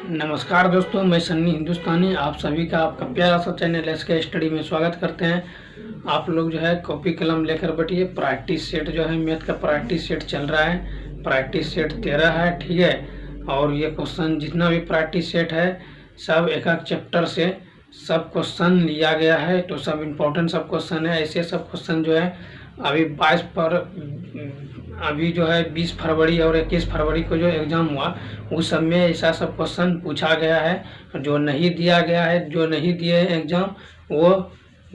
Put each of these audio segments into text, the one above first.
नमस्कार दोस्तों, मैं सन्नी हिंदुस्तानी आप सभी का आपका प्यारा सा चैनल एसके स्टडी में स्वागत करते हैं। आप लोग जो है कॉपी कलम लेकर बैठिए। प्रैक्टिस सेट जो है मैथ का प्रैक्टिस सेट चल रहा है। प्रैक्टिस सेट 13 है, ठीक है। और ये क्वेश्चन जितना भी प्रैक्टिस सेट है सब एक एक चैप्टर से सब क्वेश्चन लिया गया है, तो सब इम्पोर्टेंट सब क्वेश्चन है। ऐसे सब क्वेश्चन जो है अभी जो है 20 फरवरी और 21 फरवरी को जो एग्ज़ाम हुआ उस सब में ऐसा सब क्वेश्चन पूछा गया है। जो नहीं दिया गया है, जो नहीं दिए एग्ज़ाम, वो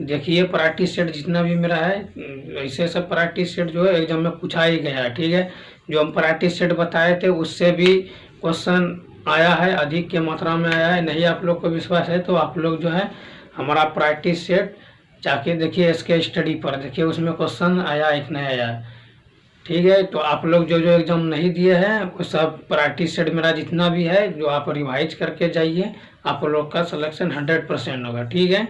देखिए प्रैक्टिस सेट जितना भी मेरा है ऐसे सब प्रैक्टिस सेट जो है एग्ज़ाम में पूछा ही गया है, ठीक है। जो हम प्रैक्टिस सेट बताए थे उससे भी क्वेश्चन आया है, अधिक के मात्रा में आया है। नहीं आप लोग को विश्वास है तो आप लोग जो है हमारा प्रैक्टिस सेट जाके देखिए, इसके स्टडी पर देखिए, उसमें क्वेश्चन आया एक नहीं आया, ठीक है। तो आप लोग जो जो एग्ज़ाम नहीं दिए हैं वो सब प्रैक्टिस सेट मेरा जितना भी है जो आप रिवाइज करके जाइए, आप लोग का सिलेक्शन 100% होगा, ठीक है।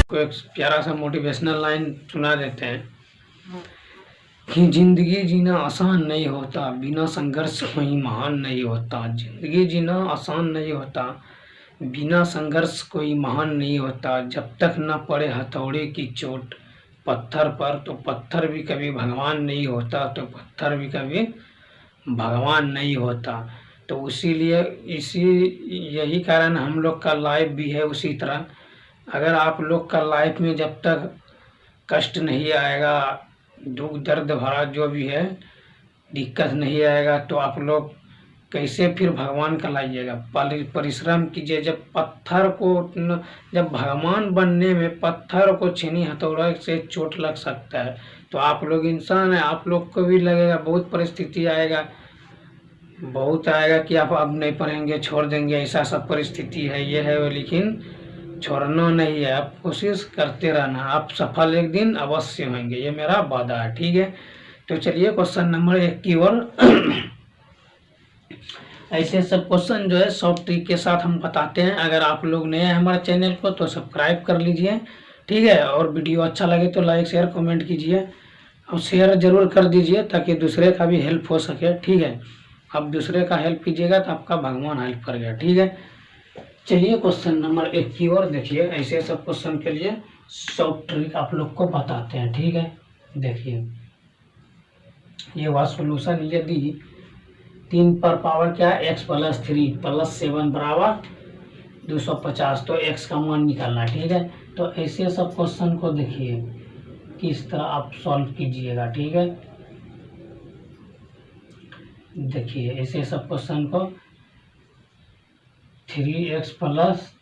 को एक प्यारा सा मोटिवेशनल लाइन सुना देते हैं कि जिंदगी जीना आसान नहीं होता, बिना संघर्ष कोई महान नहीं होता। जिंदगी जीना आसान नहीं होता, बिना संघर्ष कोई महान नहीं होता। जब तक न पड़े हथौड़े की चोट पत्थर पर, तो पत्थर भी कभी भगवान नहीं होता, तो पत्थर भी कभी भगवान नहीं होता। तो इसीलिए यही कारण हम लोग का लाइफ भी है उसी तरह। अगर आप लोग का लाइफ में जब तक कष्ट नहीं आएगा, दुख दर्द भरा जो भी है दिक्कत नहीं आएगा, तो आप लोग कैसे फिर भगवान का लाइएगा। परिश्रम कीजिए। जब भगवान बनने में पत्थर को छीनी हथौड़ा से चोट लग सकता है, तो आप लोग इंसान हैं, आप लोग को भी लगेगा, बहुत परिस्थिति आएगा, बहुत आएगा कि आप अब नहीं पढ़ेंगे, छोड़ देंगे, ऐसा सब परिस्थिति है, ये है वो। लेकिन छोड़ना नहीं है, आप कोशिश करते रहना, आप सफल एक दिन अवश्य होंगे, ये मेरा वादा है, ठीक है। तो चलिए क्वेश्चन नंबर 1 की ओर। ऐसे सब क्वेश्चन जो है शॉर्ट ट्रिक के साथ हम बताते हैं। अगर आप लोग नए हैं हमारे चैनल को तो सब्सक्राइब कर लीजिए, ठीक है। और वीडियो अच्छा लगे तो लाइक शेयर कमेंट कीजिए, और शेयर जरूर कर दीजिए ताकि दूसरे का भी हेल्प हो सके, ठीक है। आप दूसरे का हेल्प कीजिएगा तो आपका भगवान हेल्प करेगा, ठीक है। चलिए क्वेश्चन नंबर 1 की ओर देखिए। ऐसे सब क्वेश्चन के लिए शॉर्ट ट्रिक आप लोग को बताते हैं, ठीक है। देखिए ये हुआ सोल्यूशन। यदि 3 पर पावर क्या है, x + 3 + 7 = 250, तो x का मान निकालना, ठीक है। तो ऐसे सब क्वेश्चन को देखिए किस तरह आप सॉल्व कीजिएगा, ठीक है। देखिए ऐसे सब क्वेश्चन को 3x +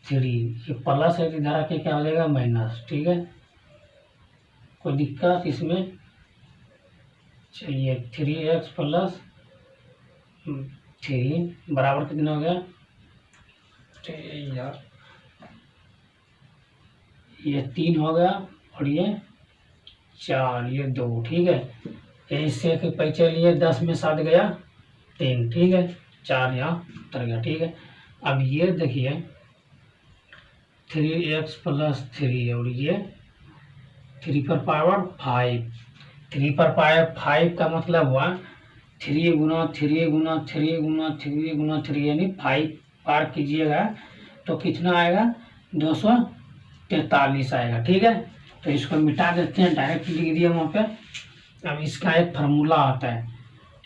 3, ये प्लस है, इधर आके क्या हो जाएगा माइनस, ठीक है। कोई दिक्कत इसमें? चलिए 3x + 3 बराबर कितना हो गया, यार ये 3 हो गया और ये 4, ये 2, ठीक है। इससे पैसे लिए 10 में 7 गया 3, ठीक है। 4 यहाँ उतर गया, ठीक है। अब ये देखिए 3x + 3 और ये 3 पर पावर 5, 3 पर पावर 5 का मतलब हुआ 3 × 3 × 3 × 3 × 3, यानी 5 पार कीजिएगा तो कितना आएगा, 243 आएगा, ठीक है। तो इसको मिटा देते हैं, डायरेक्ट लिख दिया वहाँ पे। अब इसका एक फार्मूला आता है,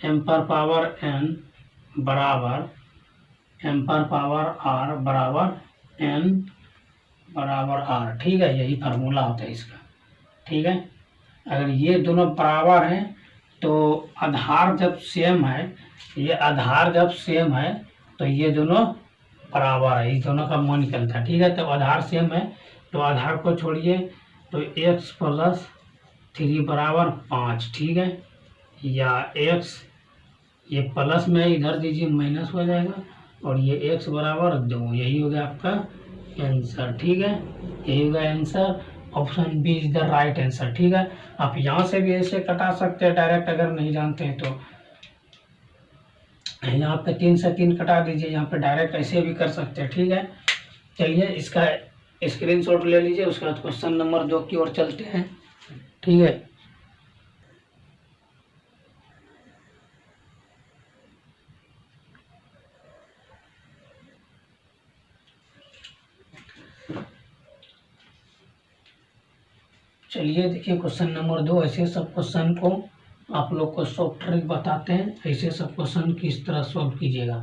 m पर पावर n बराबर m पर पावर r बराबर n बराबर r, ठीक है। यही फार्मूला होता है इसका, ठीक है। अगर ये दोनों बराबर हैं तो आधार जब सेम है, ये आधार जब सेम है तो ये दोनों बराबर है, इस दोनों का मान निकलता है, ठीक है। तो आधार सेम है तो आधार को छोड़िए, तो x + 3 बराबर 5, ठीक है। या x ये प्लस में इधर दीजिए माइनस हो जाएगा, और ये x बराबर 2, यही हो गया आपका आंसर, ठीक है। यही होगा answer, option B is the right answer, ठीक है। आप यहाँ से भी ऐसे कटा सकते हैं डायरेक्ट, अगर नहीं जानते हैं तो यहाँ पे 3 से 3 कटा दीजिए, यहाँ पे डायरेक्ट ऐसे भी कर सकते हैं, ठीक है। चलिए इसका स्क्रीनशॉट ले लीजिए। उसके बाद क्वेश्चन नंबर 2 की ओर चलते हैं। ठीक है, चलिए देखिए क्वेश्चन नंबर 2। ऐसे सब क्वेश्चन को आप लोग को सॉफ्ट ट्रिक बताते हैं, ऐसे सब क्वेश्चन किस तरह सॉल्व कीजिएगा।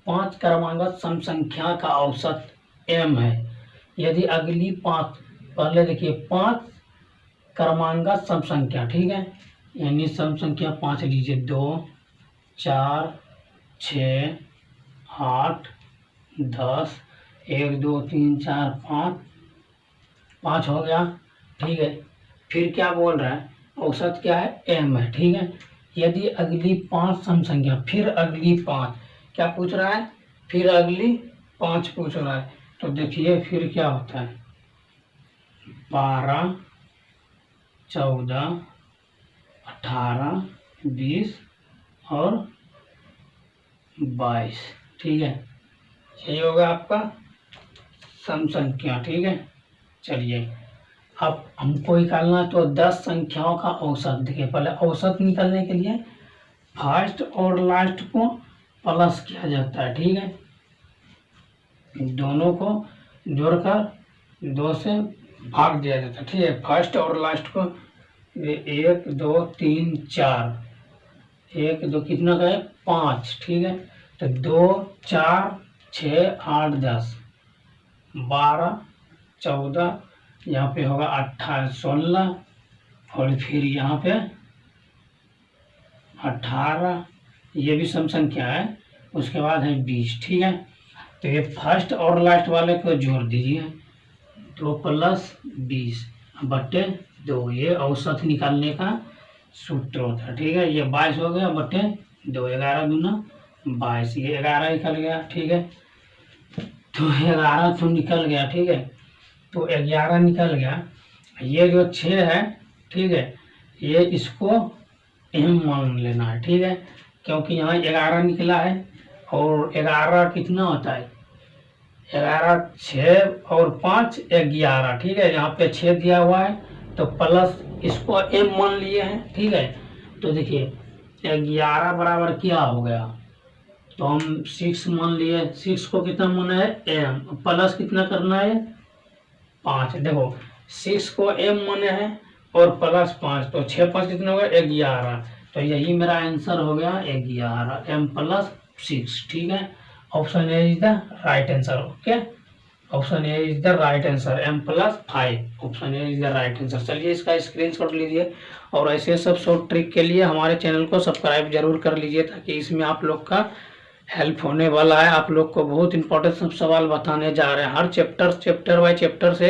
5 क्रमांगत सम संख्या का औसत m है। यदि अगली 5, पहले देखिए 5 क्रमांगत सम संख्या, ठीक है, यानी सम संख्या 5 लीजिए, 2, 4, 6, 8, 10, 1, 2, 3, 4, 5 हो गया। ठीक है, फिर क्या बोल रहा है, औसत क्या है, m है। ठीक है, यदि अगली 5 सम संख्या, फिर अगली 5 क्या पूछ रहा है, फिर अगली 5 पूछ रहा है। तो देखिए फिर क्या होता है, 12, 14, 18, 20 और 22। ठीक है, यही होगा आपका सम संख्या। ठीक है, चलिए अब हमको निकालना तो 10 संख्याओं का औसत। देखिए पहले औसत निकालने के लिए फर्स्ट और लास्ट को प्लस किया जाता है। ठीक है, दोनों को जोड़कर 2 से भाग दिया जाता है। ठीक है, फर्स्ट और लास्ट को 1, 2, 3, 4, 1, 2 कितना का है, 5। ठीक है, तो 2, 4, 6, 8, 10, 12, 14, यहाँ पे होगा 18, 16 और फिर यहाँ पे 18, ये भी सम संख्या है। उसके बाद है 20। ठीक है, तो ये फर्स्ट और लास्ट वाले को जोड़ दीजिए, 2 + 20 बट्टे 2, ये औसत निकालने का सूत्र होता है। ठीक है, ये 22 हो गया बट्टे 2, 11 दूना 22, ये 11 निकल गया। ठीक है, तो 11 तो निकल गया। ठीक है, तो 11 निकल गया। ये जो 6 है, ठीक है, ये इसको m मान लेना है। ठीक है, क्योंकि यहाँ 11 निकला है और 11 कितना होता है, 11, 6 और 5 11। ठीक है, यहाँ पे 6 दिया हुआ है तो प्लस इसको m मान लिए हैं। ठीक है, तो देखिए 11 बराबर क्या हो गया, तो हम 6 मान लिए। 6 को कितना माना है, m, प्लस कितना करना है, 5। देखो 6 को m माने हैं और प्लस 5, तो 6 5 कितना हो गया, 11। तो यही मेरा आंसर हो गया 11, m + 6। ठीक है, option A is the right answer. Okay, option A is the right answer, m + 5, option A is the right answer. चलिए इसका स्क्रीनशॉट लीजिए और ऐसे सब शॉर्ट ट्रिक के लिए हमारे चैनल को सब्सक्राइब जरूर कर लीजिए, ताकि इसमें आप लोग का हेल्प होने वाला है। आप लोग को बहुत इंपॉर्टेंट सब सवाल बताने जा रहे हैं। हर चैप्टर बाय चैप्टर से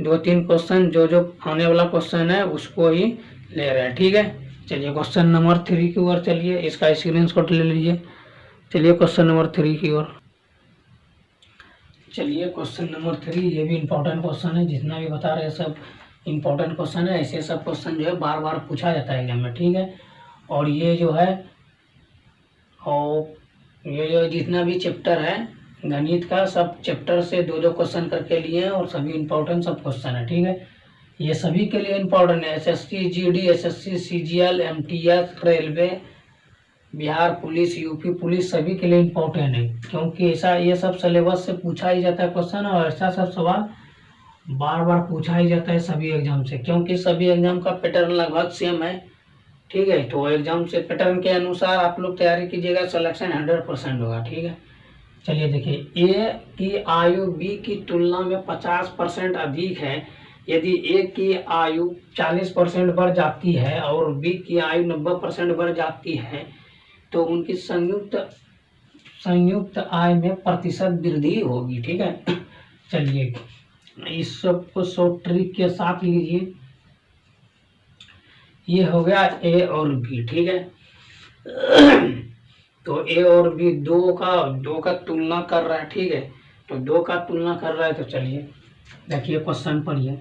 2-3 क्वेश्चन, जो आने वाला क्वेश्चन है उसको ही ले रहे हैं। ठीक है, चलिए क्वेश्चन नंबर 3 की ओर चलिए, इसका स्क्रीनशॉट ले लीजिए। चलिए क्वेश्चन नंबर 3 की ओर चलिए। क्वेश्चन नंबर 3 ये भी इम्पोर्टेंट क्वेश्चन है, जितना भी बता रहे हैं सब इम्पोर्टेंट क्वेश्चन है। ऐसे सब क्वेश्चन जो है बार बार पूछा जाता है एग्जाम में। ठीक है, और ये जो है, और ये जो जितना भी चैप्टर है गणित का, सब चैप्टर से 2-2 क्वेश्चन करके लिए हैं और सभी इम्पोर्टेंट सब क्वेश्चन है। ठीक है, ये सभी के लिए इम्पोर्टेंट है। SSC GD, SSC CGL, MTS, railway, Bihar police, UP police, सभी के लिए इम्पोर्टेंट है, क्योंकि ऐसा ये सब सिलेबस से पूछा ही जाता है क्वेश्चन, और ऐसा सब सवाल बार बार पूछा ही जाता है सभी एग्जाम से, क्योंकि सभी एग्जाम का पैटर्न लगभग सेम है। ठीक है, तो एग्जाम से पैटर्न के अनुसार आप लोग तैयारी कीजिएगा, सिलेक्शन 100% होगा। ठीक है, चलिए देखिए, ए की आयु बी की तुलना में 50% अधिक है। यदि ए की आयु 40% बढ़ जाती है और बी की आयु 90% बढ़ जाती है, तो उनकी संयुक्त आय में प्रतिशत वृद्धि होगी। ठीक है, चलिए इस सब को शॉर्ट ट्रिक के साथ लीजिए। ये हो गया ए और बी। ठीक है, तो ए और बी दो का तुलना कर रहा है। ठीक है, तो 2 का तुलना कर रहा है। तो चलिए देखिए क्वेश्चन पढ़िए,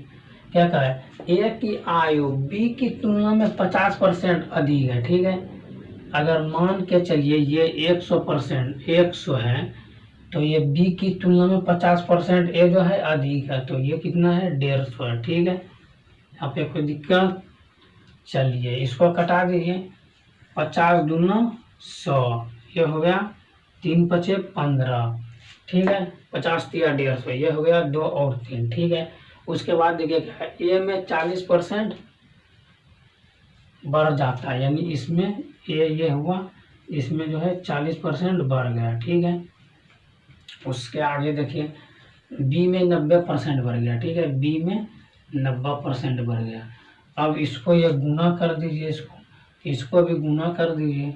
क्या कह रहा है, ए की आयु बी की तुलना में 50% अधिक है। ठीक है, अगर मान के चलिए ये 100% 100 है, तो ये बी की तुलना में 50% ए जो है अधिक है, तो ये कितना है 150 है। ठीक है, यहाँ पे कोई दिक्कत? चलिए इसको कटा दीजिए, 50 दूना 100, ये हो गया 3 पचे 15। ठीक है, 50 दिया 150, ये हो गया 2 और 3। ठीक है, उसके बाद देखिए क्या है, ए में 40% बढ़ जाता है, यानी इसमें ये हुआ, इसमें जो है 40% बढ़ गया। ठीक है, उसके आगे देखिए बी में 90% बढ़ गया। ठीक है, बी में 90% बढ़ गया। अब इसको ये गुना कर दीजिए, इसको भी गुना कर दीजिए,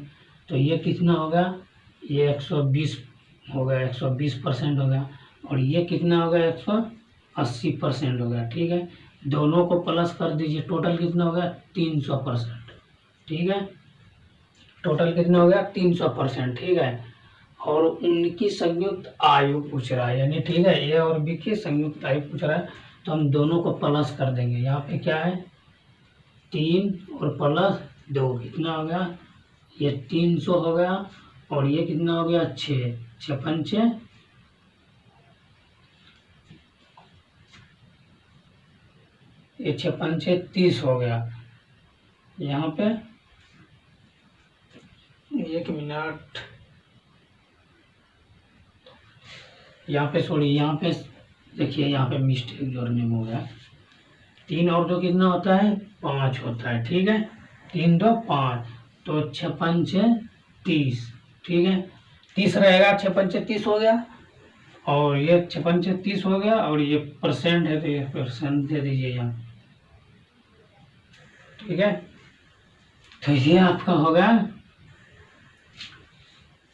तो ये कितना होगा, ये 120 हो गया, 120% हो गया। और ये कितना हो गया, 180% हो गया। ठीक है, दोनों को प्लस कर दीजिए, टोटल कितना हो गया 300%। ठीक है, टोटल कितना हो गया 300%। ठीक है, और उनकी संयुक्त आयु पूछ रहा है, यानी ठीक है ए और बी की संयुक्त आयु पूछ रहा है, तो हम दोनों को प्लस कर देंगे। यहाँ पे क्या है 3 और प्लस 2 कितना हो गया, ये 300 हो गया, और ये कितना हो गया 6, 6 पंचे, ये 6 पंचे 30 हो गया। यहाँ पे 1 मिनट, यहाँ पे छोड़िए, यहाँ पे देखिए, यहाँ पे मिस्टेक जोड़ने में हो गया। 3 और 2 कितना होता है 5 होता है। ठीक है, 3 2 5, तो 6 पंचे 30। ठीक है, 30 रहेगा, 6 पंचे 30 हो गया, और ये 6 पंचे 30 हो गया, और ये परसेंट है तो ये परसेंट दे दीजिए यहाँ। ठीक है, तो ये आपका हो गया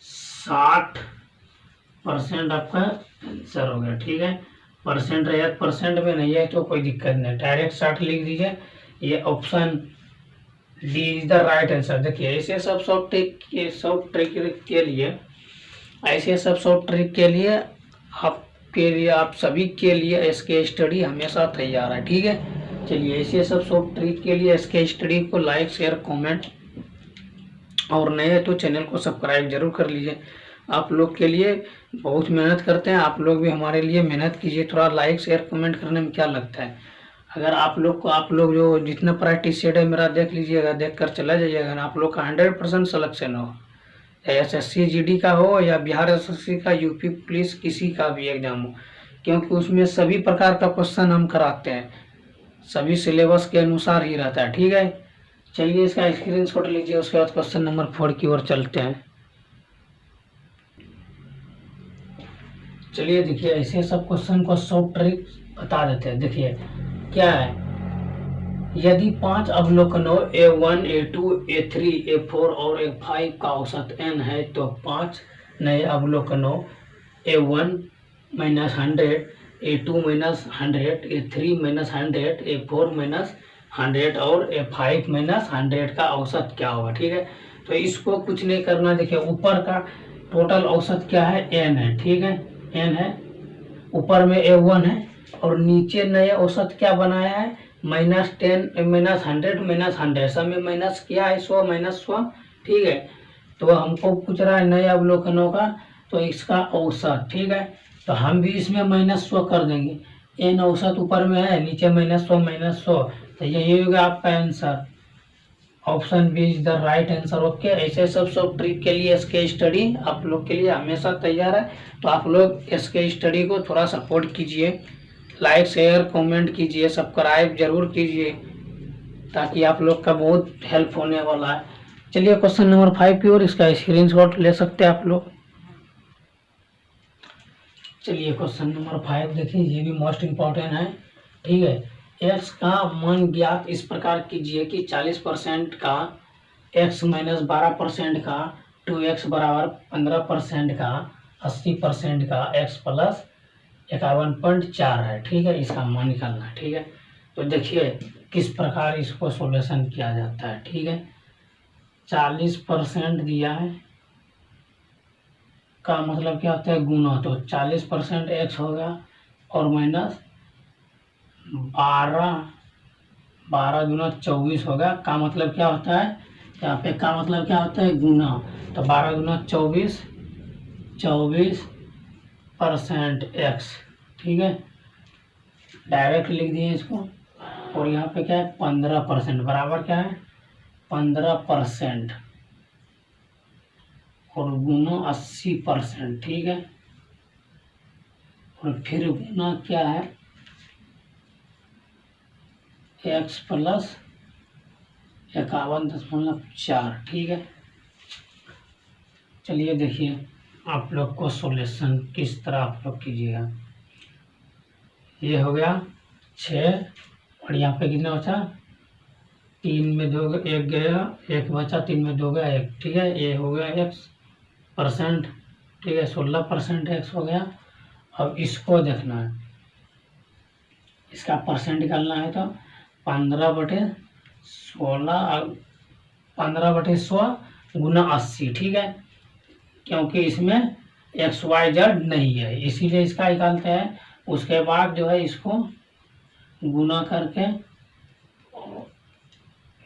60% आपका आंसर हो गया। ठीक है, परसेंट रहेगा, परसेंट में नहीं है तो कोई दिक्कत नहीं, डायरेक्ट 60 लिख दीजिए। ये option D is the right answer. देखिए ऐसे सब ट्रिक के लिए, ऐसे सब ट्रिक के लिए आपके लिए, आप सभी के लिए एसके स्टडी हमेशा तैयार है। ठीक है, चलिए ऐसे सब ट्रिक के लिए एसके स्टडी को लाइक शेयर कमेंट, और नए तो चैनल को सब्सक्राइब जरूर कर लीजिए। आप लोग के लिए बहुत मेहनत करते हैं, आप लोग भी हमारे लिए मेहनत कीजिए। थोड़ा लाइक शेयर कमेंट करने में क्या लगता है, अगर आप लोग जो जितना प्रैक्टिस सेट है मेरा देख लीजिएगा, देख कर चला जाइएगा, आप लोग का 100% सिलेक्शन हो, एसएससी जीडी का हो या बिहार एसएससी का, यूपी पुलिस, किसी का भी एग्जाम हो, क्योंकि उसमें सभी प्रकार का क्वेश्चन हम कराते हैं, सभी सिलेबस के अनुसार ही रहता है। ठीक है, चलिए इसका स्क्रीनशॉट लीजिए, उसके बाद क्वेश्चन नंबर 4 की ओर चलते हैं। चलिए देखिए ऐसे सब क्वेश्चन को सॉल्व ट्रिक बता देते हैं। देखिए क्या है, यदि 5 अवलोकनों A1 A2 A3 A4 और A5 का औसत n है, तो 5 नए अवलोकनों A1 - 100, A2 - 100, A3 - 100, A4 - 100 और A5 - 100 का औसत क्या होगा। ठीक है, तो इसको कुछ नहीं करना। देखिए ऊपर का टोटल औसत क्या है n है। ठीक है, n है, ऊपर में A1 है, और नीचे नए औसत क्या बनाया है -10 -100 -100, सब में माइनस किया है 100 -100। ठीक है, तो हमको पूछ रहा है नए अवलोकनों का, तो इसका औसत। ठीक है, तो हम भी इसमें -100 कर देंगे, n औसत ऊपर में है, नीचे -100 -100, तो यही होगा आपका answer. Option B is the right answer. Okay, ऐसे सब ट्रिक के लिए एसके स्टडी आप लोग के लिए हमेशा तैयार है, तो आप लोग एसके स्टडी को थोड़ा सपोर्ट कीजिए, लाइक शेयर कमेंट कीजिए, सब्सक्राइब जरूर कीजिए, ताकि आप लोग का बहुत हेल्प होने वाला है। चलिए क्वेश्चन नंबर 5 की ओर, इसका स्क्रीनशॉट ले सकते हैं आप लोग। चलिए क्वेश्चन नंबर 5 देखिए, ये भी मोस्ट इम्पोर्टेंट है। ठीक है, x का मान ज्ञात इस प्रकार कीजिए कि 40% का, x - 12% का, 2x बराबर 15% का, 80% का, x प्लस 51.4 है। ठीक है, इसका मान निकालना है। ठीक है, तो देखिए किस प्रकार इसको सॉल्यूशन किया जाता है। ठीक है, 40% दिया है का मतलब क्या होता है गुना, तो 40% x होगा, और माइनस 12 गुना 24 होगा, का मतलब क्या होता है, यहाँ पे का मतलब क्या होता है गुना, तो 12 गुना 24, परसेंट एक्स, ठीक है, डायरेक्ट लिख दिए इसको। और यहाँ पे क्या है 15% बराबर क्या है 15% और गुना 80%, ठीक है, और फिर गुना क्या है x प्लस 51.4, ठीक है। चलिए देखिए आप लोग को सॉल्यूशन किस तरह आप लोग कीजिएगा। ये हो गया 6 और यहाँ पे कितना बचा 3 में 2 1 गया, 1 बचा, 3 में 2 गया 1, ठीक है। ये हो गया x%, ठीक है, 16% x हो गया। अब इसको देखना है, इसका परसेंट निकालना है तो 15/16 गुना 80, ठीक है, क्योंकि इसमें XYZ नहीं है इसीलिए इसका निकालते हैं। उसके बाद जो है इसको गुना करके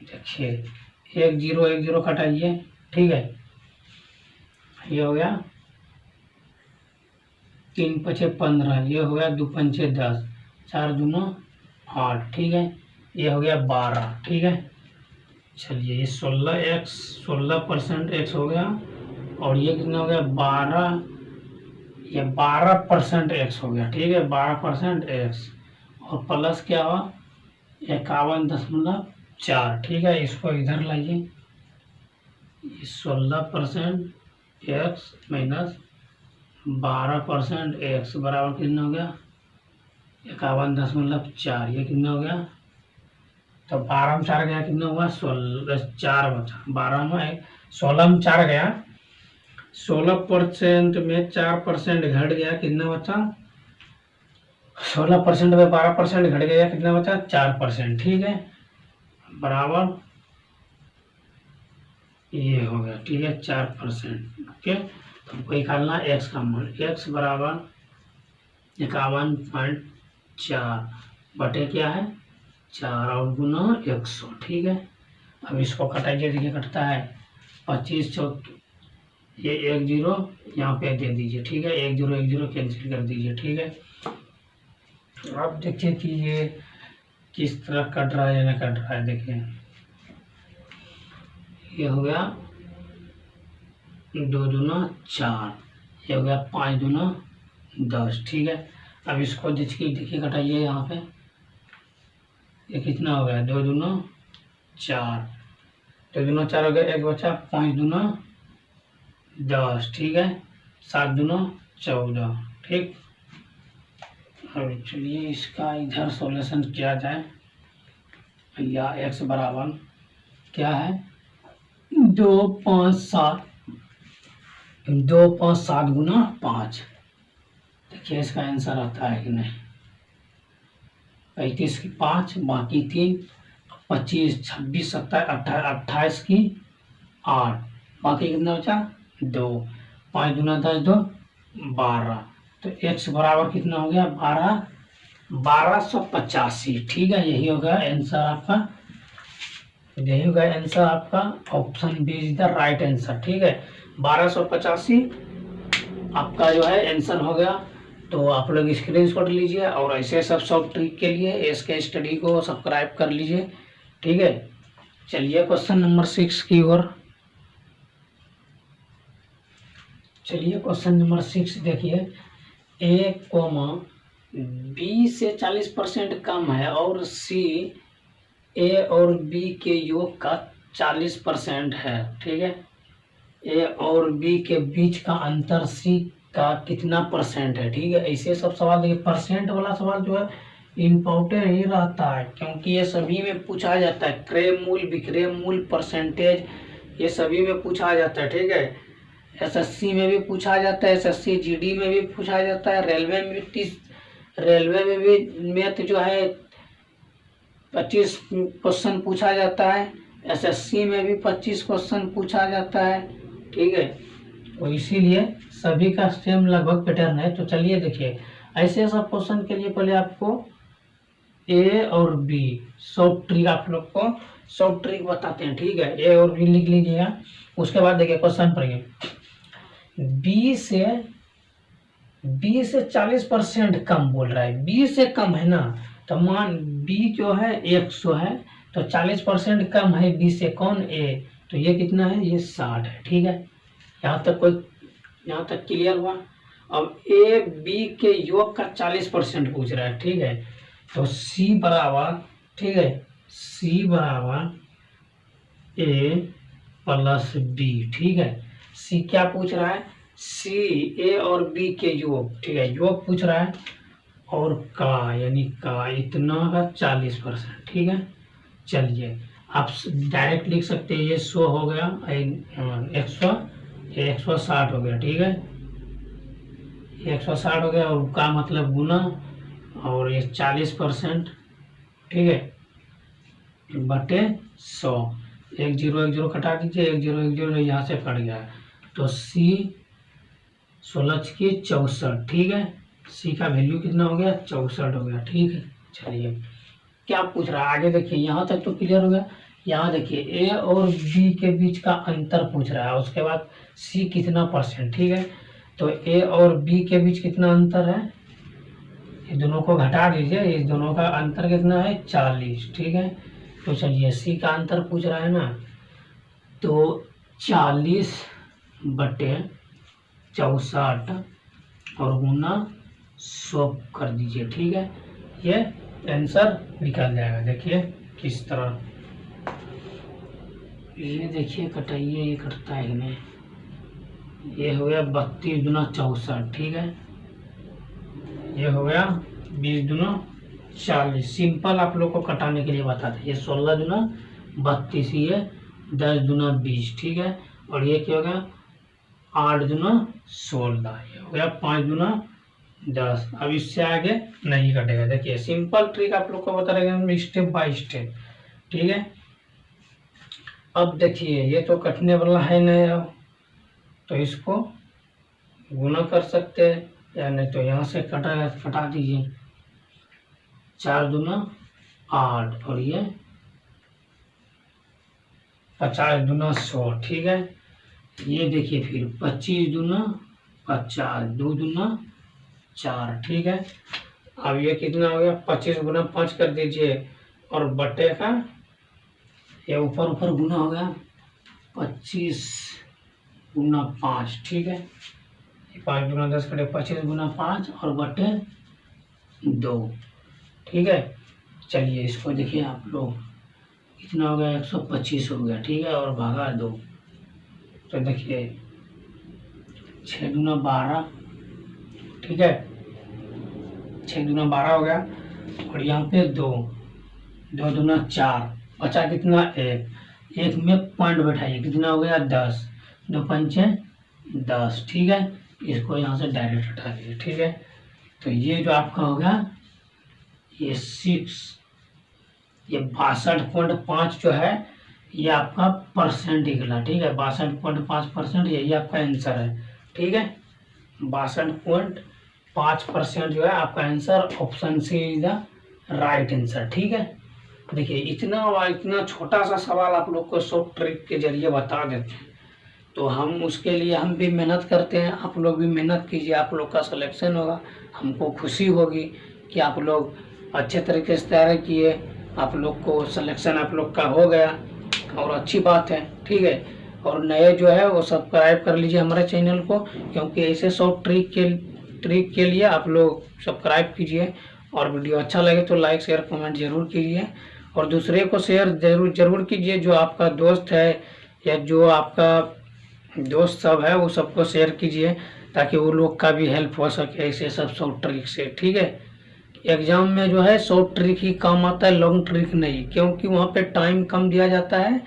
देखिए 1 0 कटाइए, ठीक है, ये हो गया 3 5 15, ये हो गया 2 5 10, 4 दूना 8, ठीक है, ये हो गया 12, ठीक है। चलिए ये 16% x हो गया और ये कितना हो गया 12, ये 12% x हो गया, ठीक है, 12% x और प्लस क्या हुआ 51.4, ठीक है। इसको इधर लाइए, 16% x माइनस 12% x बराबर कितना हो गया 51.4, ये कितना हो गया तो 12 में 4 गया कितना हुआ 4 बचा, 12 में 16 में 4 गया, 16% में 4% घट गया कितना बचा 16% में 12% घट गया कितना बचा 4%, ठीक है, बराबर ये हो गया, ठीक है 4%, ओके। हमको निकालना x का मान, x बराबर 51.4 बटे क्या है 4 और गुना 100, ठीक है। अब इसको कटाइए, देखिए कटता है 25 चौक, ये 1 0 यहाँ पे दे दीजिए, ठीक है, 1 0 कैंसिल कर दीजिए, ठीक है। अब देखिए कि ये किस तरह कट रहा है या नहीं कट रहा है। देखिए ये हो गया 2 दूना 4, ये हो गया 5 दूना 10, ठीक है। अब इसको देखिए कटाइए, यहाँ पे ये कितना हो गया 2 दूना 4, 2 दूना 4 हो गया, 1 बचा, 5 दूना 10, ठीक है, 7 दूना 14, ठीक। अब चलिए इसका इधर सॉल्यूशन किया जाए। या x बराबर क्या है 2 5 7 गुना 5, देखिए इसका आंसर आता है कि नहीं। 35 की 5 बाकी 3, 25 26 27 28 की 8 बाकी कितना बचा 2, 5 गुना 10 2 12, तो x बराबर कितना हो गया 1285, ठीक है। यही होगा आंसर आपका, यही होगा आंसर आपका, option B is the right answer, ठीक है। 1285 आपका जो है आंसर हो गया। तो आप लोग स्क्रीनशॉट लीजिए और ऐसे सब सॉफ्ट ट्रिक के लिए इसके स्टडी को सब्सक्राइब कर लीजिए, ठीक है। चलिए क्वेश्चन नंबर 6 की ओर, चलिए क्वेश्चन नंबर 6 देखिए। ए कॉमा बी से 40% कम है और सी ए और बी के योग का 40% है, ठीक है। ए और बी के बीच का अंतर सी का कितना परसेंट है, ठीक है। ऐसे सब सवाल देखिए, परसेंट वाला सवाल जो है इम्पोर्टेंट ही रहता है क्योंकि ये सभी में पूछा जाता है, क्रय मूल्य विक्रय मूल्य परसेंटेज ये सभी में पूछा जाता है, ठीक है। एसएससी में भी पूछा जाता है, एसएससी जीडी में भी पूछा जाता है, रेलवे में भी मैथ जो है 25 क्वेश्चन पूछा जाता है, एसएससी में भी 25 क्वेश्चन पूछा जाता है, ठीक है। तो इसीलिए सभी का सेम लगभग पैटर्न है। तो चलिए देखिए, ऐसे सब क्वेश्चन के लिए पहले आपको ए और बी सॉफ्ट ट्रिक आप लोग को सॉफ्ट ट्रिक बताते हैं, ठीक है। ए और बी लिख लीजिएगा। उसके बाद देखिए क्वेश्चन पढ़िए, बी से बी से 40% कम बोल रहा है, बी से कम है ना, तो मान बी जो है 100 है, तो 40% कम है बी से, कौन, ए, तो ये कितना है, ये 60 है। ठीक है, यहाँ तक क्लियर हुआ। अब ए बी के योग का 40% पूछ रहा है। ठीक है, तो सी बराबर, ठीक है, सी बराबर ए प्लस बी। ठीक है, सी क्या पूछ रहा है, सी ए और बी के योग, ठीक है, योग पूछ रहा है, और का यानी का इतना का 40%। ठीक है, चलिए आप डायरेक्ट लिख सकते हैं, ये 100 हो गया, 160 हो गया। ठीक है, 160 हो गया, और का मतलब गुना, और ये 40%, ठीक है, बटे 100, 1 0 1 0 कटा दीजिए, 1 0 1 0 यहाँ से कट गया, तो सी 16 की 64। ठीक है, सी का वैल्यू कितना हो गया, 64 हो गया। ठीक है, चलिए क्या पूछ रहा है आगे, देखिए यहाँ तक तो क्लियर हो गया। यहाँ देखिए ए और बी के बीच का अंतर पूछ रहा है, उसके बाद सी कितना %। ठीक है, तो ए और बी के बीच कितना अंतर है, ये दोनों को घटा दीजिए, इस दोनों का अंतर कितना है, 40। ठीक है, तो चलिए सी का अंतर पूछ रहा है ना, तो 40 बटे 64 और गुना 100 कर दीजिए। ठीक है, ये आंसर निकल जाएगा। देखिए किस तरह, ये देखिए कटाइए, ये कटता है कि नहीं, ये हो गया 32 दूना 64। ठीक है, ये हो गया 20 दूना 40। सिंपल आप लोग को कटाने के लिए बताते, ये 16 दूना 32, ये 10 दूना 20। ठीक है, और ये क्या हो गया, 8 दूना 16, ये हो गया 5 दूना 10। अब इससे आगे नहीं कटेगा। देखिए सिंपल ट्रिक आप लोग को बता रहे स्टेप बाय स्टेप। ठीक है, अब देखिए ये तो कटने वाला है नहीं, अब तो इसको गुना कर सकते हैं, या नहीं तो यहाँ से कटा दीजिए, 4 दूना 8, और ये 50 दूना 100। ठीक है, ये देखिए फिर 25 दूना 50, 2 दूना 4। ठीक है, अब ये कितना हो गया, 25 गुना 5 कर दीजिए, और बटे का ये ऊपर ऊपर गुना हो गया, 25 गुना 5। ठीक है, 5 गुना 10 कटे 25 गुना 5 और बटे 2। ठीक है, चलिए इसको देखिए आप लोग, कितना हो गया, 125 हो गया। ठीक है, और भागा 2, तो देखिए 6 दूना 12। ठीक है, 6 दूना 12 हो गया, और यहाँ पे 2 दूना 4, बचा कितना, 1 में पॉइंट बैठाइए, कितना हो गया, 10, 2 पंचे 10। ठीक है, इसको यहाँ से डायरेक्ट हटा दीजिए। ठीक है, तो ये जो आपका होगा, ये 6, ये 62.5 जो है, ये आपका % निकला। ठीक है, 62.5%, यही आपका आंसर है। ठीक है, 62.5% जो है आपका answer, option C is the right answer. ठीक है, देखिए इतना छोटा सा सवाल आप लोग को शॉर्ट ट्रिक के जरिए बता देते हैं, तो हम उसके लिए हम भी मेहनत करते हैं, आप लोग भी मेहनत कीजिए, आप लोग का सिलेक्शन होगा, हमको खुशी होगी कि आप लोग अच्छे तरीके से तैयारी किए, आप लोग को सिलेक्शन आप लोग का हो गया, और अच्छी बात है। ठीक है, और नए जो है वो सब्सक्राइब कर लीजिए हमारे चैनल को, क्योंकि ऐसे शॉर्ट ट्रिक के लिए आप लोग सब्सक्राइब कीजिए, और वीडियो अच्छा लगे तो लाइक शेयर कमेंट जरूर कीजिए, और दूसरे को शेयर जरूर कीजिए, जो आपका दोस्त है या जो आपका दोस्त सब है वो सबको शेयर कीजिए, ताकि वो लोग का भी हेल्प हो सके ऐसे सब शॉर्ट ट्रिक से। ठीक है, एग्जाम में जो है शॉर्ट ट्रिक ही काम आता है, लॉन्ग ट्रिक नहीं, क्योंकि वहाँ पे टाइम कम दिया जाता है,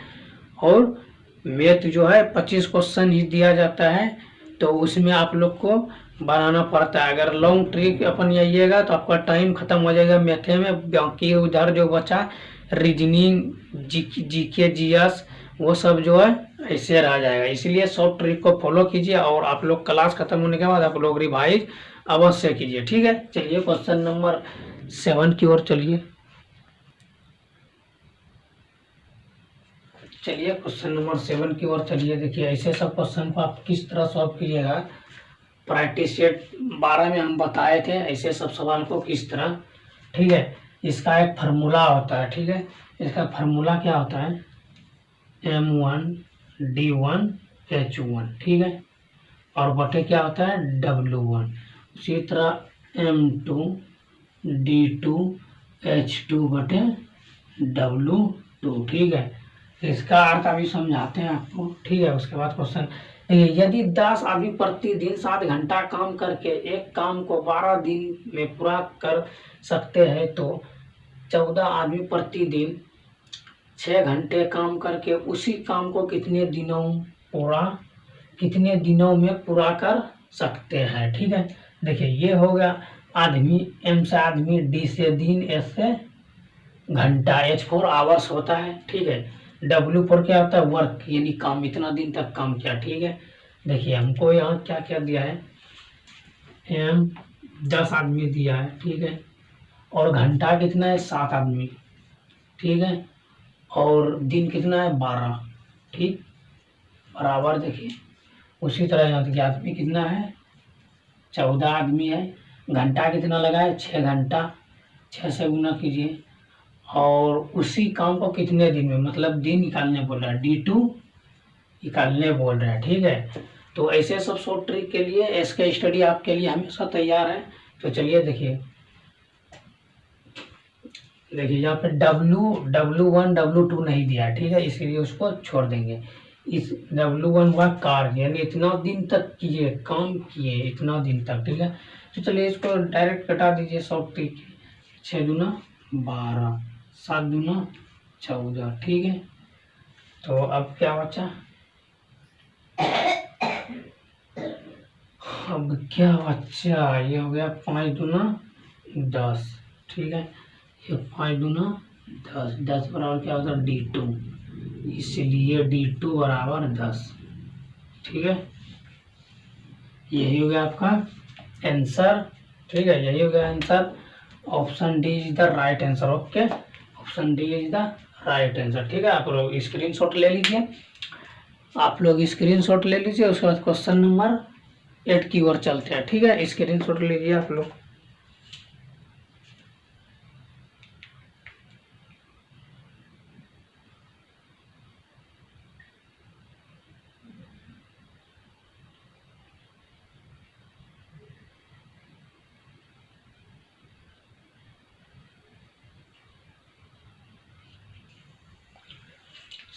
और मैथ जो है 25 क्वेश्चन ही दिया जाता है, तो उसमें आप लोग को बनाना पड़ता है। अगर लॉन्ग ट्रिक अपन आइएगा तो आपका टाइम खत्म हो जाएगा मैथे में, बाकी उधर जो बचा रीजनिंग, जीके जीएस, वो सब जो है ऐसे रह जाएगा। इसलिए शॉर्ट ट्रिक को फॉलो कीजिए, और आप लोग क्लास खत्म होने के बाद आप लोग रिवाइज अवश्य कीजिए। ठीक है, चलिए क्वेश्चन नंबर 7 की ओर चलिए। क्वेश्चन नंबर 7 की ओर चलिए। देखिए ऐसे सब क्वेश्चन को आप किस तरह सॉल्व कीजिएगा, प्रैक्टिस सेट 12 में हम बताए थे ऐसे सब सवाल को किस तरह। ठीक है, इसका एक फार्मूला होता है। ठीक है, इसका फार्मूला क्या होता है, M1D1H1। ठीक है, और बटे क्या होता है W1। उसी तरह M2D2H2 बटे W2। ठीक है, इसका अर्थ अभी समझाते हैं आपको। ठीक है, उसके बाद क्वेश्चन, यदि 10 आदमी प्रतिदिन 7 घंटा काम करके एक काम को 12 दिन में पूरा कर सकते हैं तो 14 आदमी प्रतिदिन 6 घंटे काम करके उसी काम को कितने दिनों में पूरा कर सकते हैं। ठीक है, देखिए ये हो गया आदमी, M से आदमी, D से दिन, S से घंटा, H4 आवर्स होता है। ठीक है, W4 क्या होता है वर्क, यानी काम, इतना दिन तक काम किया। ठीक है, देखिए हमको यहाँ क्या क्या दिया है, M 10 आदमी दिया है। ठीक है, और घंटा कितना है 7 आदमी। ठीक है, और दिन कितना है 12। ठीक, बराबर देखिए उसी तरह यहाँ देखिए आदमी कितना है 14 आदमी है, घंटा कितना लगा है 6 घंटा, 6 से गुना कीजिए, और उसी काम को कितने दिन में, मतलब दिन निकालने बोल रहा है, D2 निकालने बोल रहा है। ठीक है, तो ऐसे सब शॉर्ट ट्रिक के लिए इसका स्टडी आपके लिए हमेशा तैयार है। तो चलिए देखिए यहाँ पे W1 W2 नहीं दिया है। ठीक है, इसलिए उसको छोड़ देंगे। इस W1 हुआ कार्य, यानी इतना दिन तक किए, काम किए इतना दिन तक। ठीक है, तो चलिए इसको डायरेक्ट कटा दीजिए शॉर्ट ट्रिक, 6 दूना 12, 7 दूना 14। ठीक है, तो अब क्या बचा, ये हो गया 5 दूना 10। ठीक है, ये 5 दूना 10, 10 बराबर क्या होता है D2, इसलिए D2 बराबर 10। ठीक है, यही हो गया आपका आंसर। ठीक है, यही हो गया answer. Option D is the right answer. Okay, option D is the right answer. ठीक है, आप लोग स्क्रीनशॉट ले लीजिए, उसके बाद क्वेश्चन नंबर 8 की ओर चलते हैं। ठीक है, स्क्रीनशॉट लीजिए आप लोग।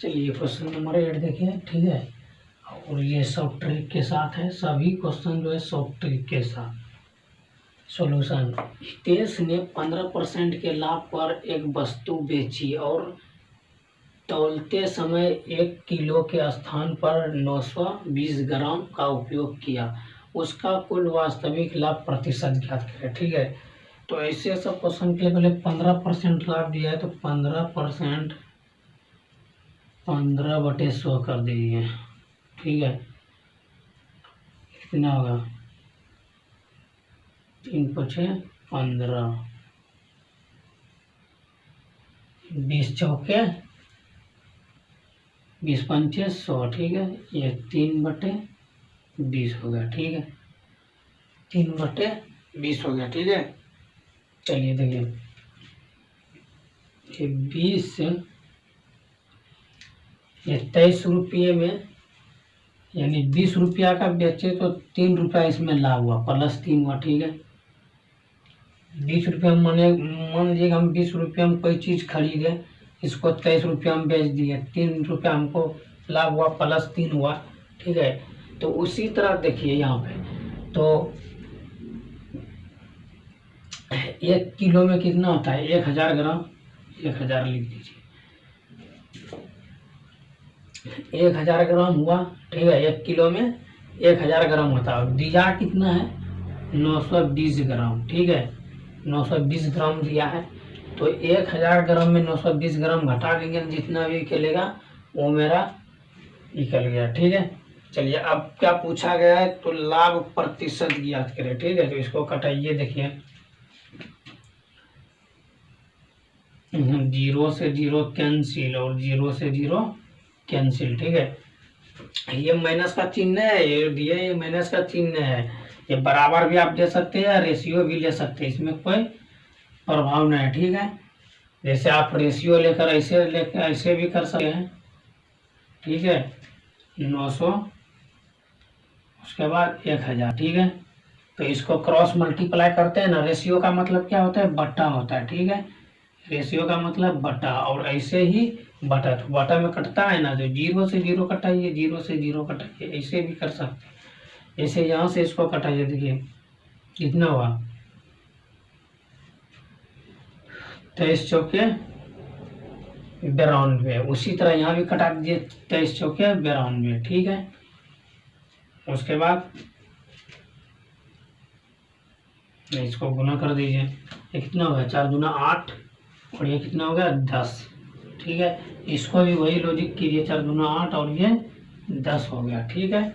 चलिए क्वेश्चन नंबर 8 देखिए। ठीक है, और ये सब ट्रिक के साथ है, सभी क्वेश्चन जो है सब ट्रिक के साथ। सॉल्यूशन, हितेश ने 15% के लाभ पर एक वस्तु बेची और तौलते समय 1 किलो के स्थान पर 920 ग्राम का उपयोग किया, उसका कुल वास्तविक लाभ प्रतिशत ज्ञात करें। ठीक है, तो ऐसे सब क्वेश्चन के लिए पहले 15% लाभ दिया है, तो 15% 15/100 कर दीजिए। ठीक है, कितना होगा 3 × 15, 20 चौके 20 पंचे 100। ठीक है, ये 3/20 हो गया। ठीक है, 3/20 हो गया। ठीक है, चलिए देखिए ये 20, ये 23 रुपये में, यानी 20 रुपया का बेचे तो 3 रुपया इसमें लाभ हुआ, +3 हुआ। ठीक है, 20 रुपया मान लीजिएगा हम 20 रुपया में कोई चीज़ खरीदे, इसको 23 रुपया में बेच दिए, 3 रुपया हमको लाभ हुआ, +3 हुआ। ठीक है, तो उसी तरह देखिए यहाँ पे, तो 1 किलो में कितना होता है 1000 ग्राम, 1000 लिख दीजिए, 1000 ग्राम हुआ। ठीक है, 1 किलो में 1000 ग्राम होता है, दिया कितना है 920 ग्राम। ठीक है, 920 ग्राम दिया है, तो 1000 ग्राम में 920 ग्राम घटा देंगे, जितना भी निकलेगा वो मेरा निकल गया। ठीक है, चलिए अब क्या पूछा गया है, तो लाभ प्रतिशत ज्ञात करें। ठीक है, तो इसको कटाइए, देखिए 0 से 0 कैंसिल और 0 से 0 कैंसिल। ठीक है, ये माइनस का चिन्ह है, ये दिया, ये माइनस का चिन्ह है, ये बराबर भी आप दे सकते हैं, रेशियो भी ले सकते हैं, इसमें कोई प्रभाव नहीं है। ठीक है, जैसे आप रेशियो लेकर ऐसे भी कर सकते हैं। ठीक है, 900 उसके बाद 1000। ठीक है, तो इसको क्रॉस मल्टीप्लाई करते हैं ना। रेशियो का मतलब क्या होता है, बट्टा होता है। ठीक है, रेशियो का मतलब बटा, और ऐसे ही बटा, तो बटा में कटता है ना, तो 0 से 0 कटाइए, 0 से 0 कटाइए, ऐसे भी कर सकते हैं। ऐसे यहाँ से इसको कटाइए, देखिए कितना हुआ, 23 चौके 92। उसी तरह यहाँ भी कटा दीजिए, 23 चौके 92। ठीक है, उसके बाद इसको गुना कर दीजिए, ये कितना हो गया, 4 दूना 8, और ये कितना हो गया 10। ठीक है, इसको भी वही लॉजिक कीजिए, 4 दूना 8 और ये 10 हो गया। ठीक है,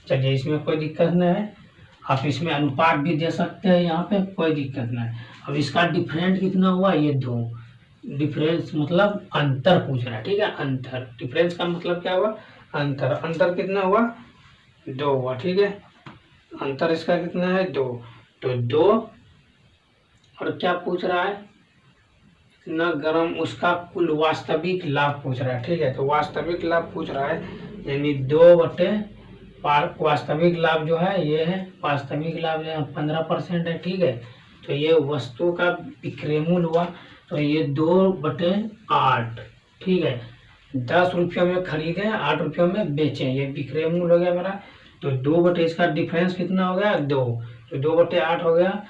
चलिए इसमें कोई दिक्कत नहीं है। आप इसमें अनुपात भी दे सकते हैं, यहाँ पे कोई दिक्कत नहीं। अब इसका डिफरेंट कितना हुआ, ये 2। डिफरेंस मतलब अंतर पूछ रहा है। ठीक है, अंतर, डिफरेंस का मतलब क्या हुआ, अंतर। अंतर कितना हुआ, 2 हुआ। ठीक है, अंतर इसका कितना है, 2। तो 2, और क्या पूछ रहा है, इतना ग्राम, उसका कुल वास्तविक लाभ पूछ रहा है। ठीक है, तो वास्तविक लाभ पूछ रहा है, यानी 2 बटे वास्तविक लाभ जो है ये है, वास्तविक लाभ जो है 15% है। ठीक है, तो ये वस्तु का विक्रय मूल्य हुआ, तो ये 2/8। ठीक है, 10 रुपये में खरीदे, 8 रुपये में बेचे, ये विक्रय मूल्य हो गया मेरा। तो 2 बटे इसका डिफरेंस कितना हो गया, 2, तो 2/8 हो गया,